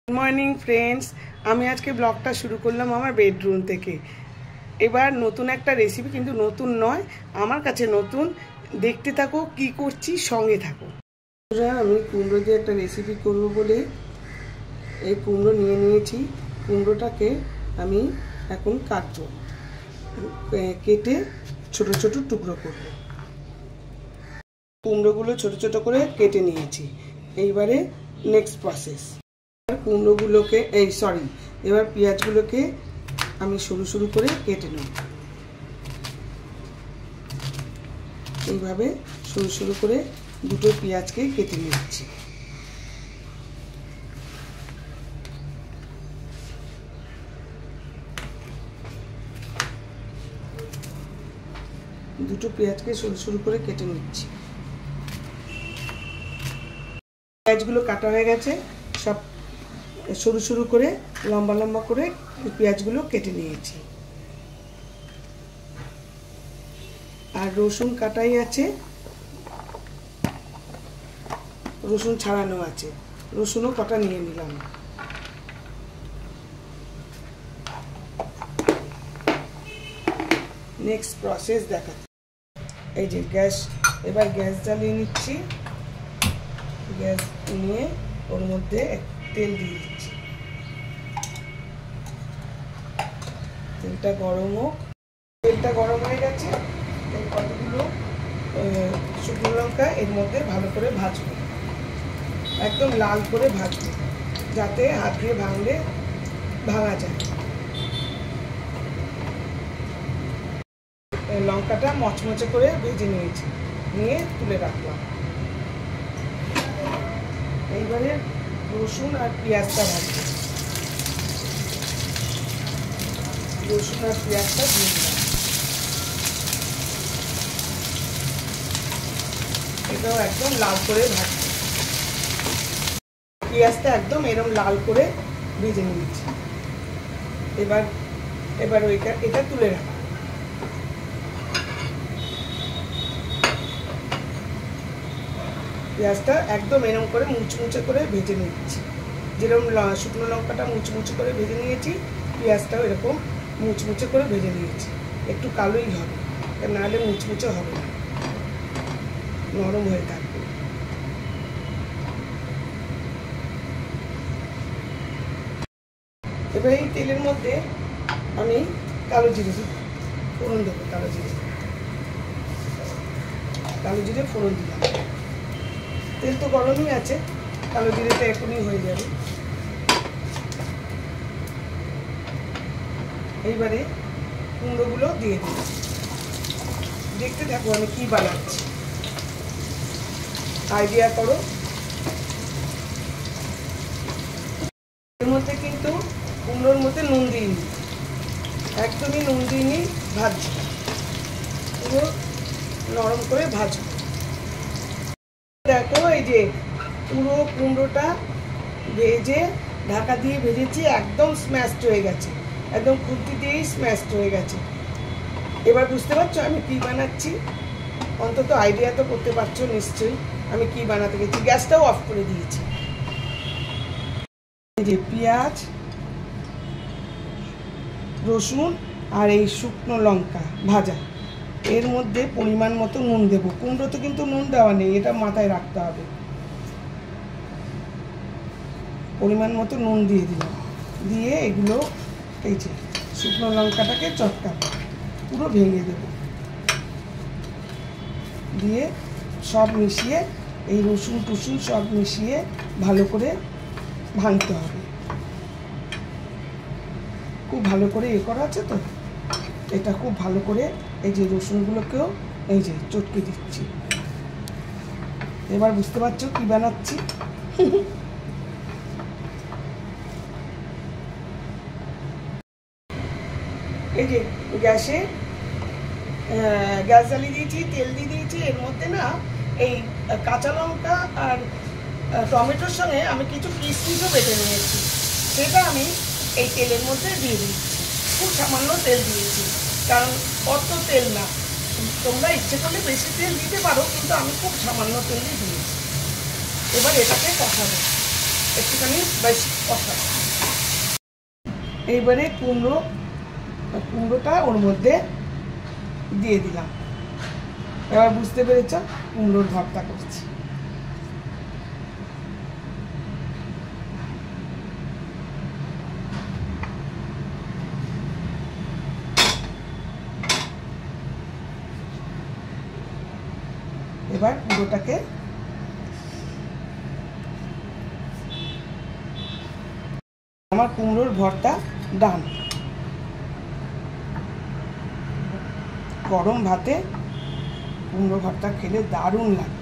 Good morning friends আমি আজকে ব্লগটা শুরু করলাম আমার বেডরুম থেকে। এবার নতুন একটা রেসিপি, কিন্তু নতুন নয়, আমার কাছে নতুন। দেখতে থাকো কি করছি, সঙ্গে থাকো। আমি কুমড়ো দিয়ে একটা রেসিপি করব বলে এই কুমড়ো নিয়ে নিয়েছি। কুমড়োটাকে আমি এখন কাটবো, কেটে ছোট ছোট টুকরো করব। কুমড়োগুলো ছোট ছোট করে কেটে নিয়েছি। এইবারে নেক্সট প্রসেস, কুমড়োগুলোকে এবার পেঁয়াজগুলোকে আমি সরু সরু করে কেটে নেব। এইভাবে সরু সরু করে দুটো পেঁয়াজকে কেটে নিচ্ছি। দুটো পেঁয়াজকে সরু সরু করে কেটে নিচ্ছি। পেঁয়াজগুলো কাটা হয়ে গেছে, সব সরু সরু করে লম্বা লম্বা করে পেঁয়াজগুলো কেটে নিয়েছি। আর রসুন কাটাই আছে, রসুন ছাড়ানো আছে, রসুনও কটা নিয়ে নিলাম। নেক্সট প্রসেস দেখাচ্ছি। এই যে গ্যাস, এবার গ্যাস জ্বালিয়ে নিচ্ছি। গ্যাস নিয়ে ওর মধ্যে তেল দিয়ে দিচ্ছি। তেলটা গরম হোক। তেলটা গরম হয়ে গেছে। কতগুলো শুকনো লঙ্কা এর মধ্যে ভালো করে ভাজবো, একদম লাল করে ভাজবো, যাতে হাত দিয়ে ভাঙলে ভাঙা যায়। লঙ্কাটা মচমচে করে ভেজে নিয়েছি, নিয়ে তুলে রাখলাম। এইবারে রসুন আর পেঁয়াজটা ভাজবো। রসুন আর পেঁয়াজটা দিয়ে দিলাম। এটাও একদম লাল করে ভাজবো। পেঁয়াজটা একদম এরকম লাল করে ভেজে নিয়েছি। এবার এটা তুলে রাখবো। পেঁয়াজটা একদম এরকম করে মুচমুচে করে ভেজে নিচ্ছি। যেরকম শুকনো লঙ্কাটা মুচমুচে করে ভেজে নিয়েছি, পেঁয়াজটাও এরকম মুচমুচে করে ভেজে নিয়েছি। একটু কালোই হবে, নাহলে মুচমুচে হবে না, নরম হয়ে থাকবে। এবার এই তেলের মধ্যে আমি কালো জিরে ফোড়ন দেবো। কালো জিরে ফোড়ন দিলাম। তেল তো গরমই আছে, কালো জিরেটা এখনই হয়ে যাবে। এইবারে কুমড়োগুলো দিয়ে দিই। দেখতে থাকো আমি কি বানাচ্ছি, আইডিয়া করো। এর মধ্যে কিন্তু কুমড়োর মধ্যে নুন দিইনি, একদমই নুন দিইনি। ভাজছি, পুরো নরম করে ভাজবো। দেখো এই যে পুরো কুমড়োটা ভেজে ঢাকা দিয়ে ভেজেছি, একদম স্ম্যাশড হয়ে গেছে, একদম খুন্তি দিয়েই স্ম্যাশড হয়ে গেছে। এবার বুঝতে পারছো আমি কি বানাচ্ছি? অন্তত আইডিয়া তো করতে পারছো নিশ্চয়ই আমি কি বানাতে গেছি। গ্যাসটাও অফ করে দিয়েছি। এই যে পেঁয়াজ, রসুন আর এই শুকনো লঙ্কা ভাজা, এর মধ্যে পরিমাণ মতো নুন দেবো। কুমড়োতে কিন্তু নুন দেওয়া নেই, এটা মাথায় রাখতে হবে। পরিমাণ মতো নুন দিয়ে দিলাম। দিয়ে এগুলো এই যে শুকনো লঙ্কাটাকে চটকাবো, পুরো ভেঙে দেব। দিয়ে সব মিশিয়ে, এই রসুন টুসুন সব মিশিয়ে ভালো করে ভাঙতে হবে। খুব ভালো করে করা আছে তো, এটা খুব ভালো করে এই যে রসুনগুলোকেও এই যে চটকে দিচ্ছি। এবার বুঝতে পারছো কি বানাচ্ছি? এই যে গ্যাস জ্বালিয়ে দিয়েছি, তেল দিয়ে দিয়েছি। এর মধ্যে না এই কাঁচা লঙ্কা আর টমেটোর সঙ্গে আমি কিছু কিশমিশও বেটে নিয়েছি, সেটা আমি এই তেলের মধ্যে দিয়ে দিচ্ছি। খুব সামান্য তেল দিয়েছি, কারণ অত তেল না। তোমরা ইচ্ছে করলে বেশি তেল দিতে পারো, কিন্তু আমি খুব সামান্য তেলই দিয়েছি। এবার এটাকে কষাবো। একটুখানি বেশি কষাবো। এইবারে কুমড়োটা ওর মধ্যে দিয়ে দিলাম। এবার বুঝতে পেরেছ কুমড়োর ভর্তা করছি। এবার কুমড়োটাকে আমার কুমড়োর ভর্তা ডান। গরম ভাতে কুমড়ো ভর্তা খেলে দারুণ লাগে।